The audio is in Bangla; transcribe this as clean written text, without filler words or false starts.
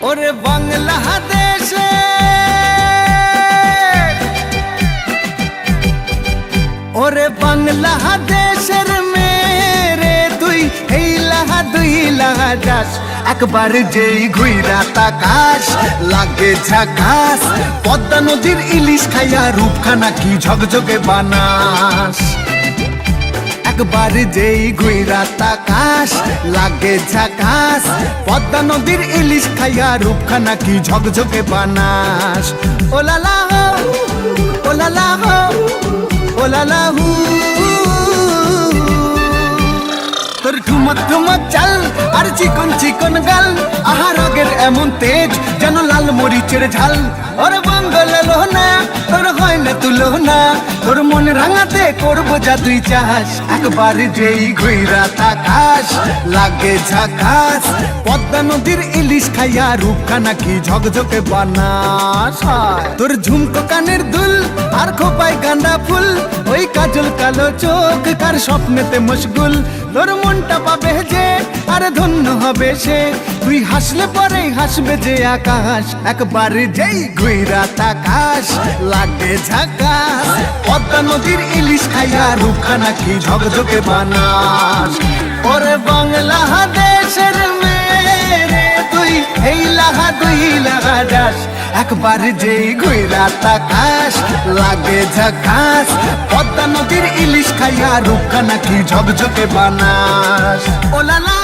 ওরে বাংলাদেশে ওরে বাংলাদেশের মেরে তুই এই লাহা দুই লাহা যাস একবার যেই ঘুইরা তাকাস লাগে ঝাকাস পদ্মা নদীর ইলিশ খাইয়া রূপখানা কি ঝকঝকে বানাস একবার যেই ঘুইরা তাকাস লাগে ঝাকাস পদ্মা নদীর ইলিশ খাইয়া রূপখানা কি ঝকঝকে বানাস ওলালা হো ওলালা হো ওলালা হু তোর ঠুমক ঠুমক চাল আর চিকন চিকন গাল আহার আগের এমন তেজ যেন লাল মরিচের ঝাল ওরে বঙ্গল না তোর হয় না তুলো না তোর মন রাঙাতে করবো যা তুই চাস একবার যেই ঘুইরা তাকাস লাগে ঝাকাস পদ্মা নদীর ইলিশ খাইয়া রূপখানা কি ঝকঝকে বানাস তোর ঝুমকো কানের দুল আর খোপায় গাঁদা ফুল ওই কাজল কালো চোখ কার স্বপ্নেতে মশগুল তোর মনটা পাবে যে আর ধন্য হবে সে তুই হাসলে পরে হাসবে যে আকাশ একবার যেই ঘুইরা তাকাস লাগে ঝাকাস পদ্মা নদীর ইলিশ খাইয়া রূপখানা কি ঝকঝকে বানাস ওরে বাংলাদেশের মেরে তুই এই লাহা দুই লাহা যাস একবার যেই ঘুইরা তাকাস লাগে ঝাকাস পদ্মা নদীর ইলিশ খাইয়া রূপখানা কি ঝকঝকে বানাস ওলালা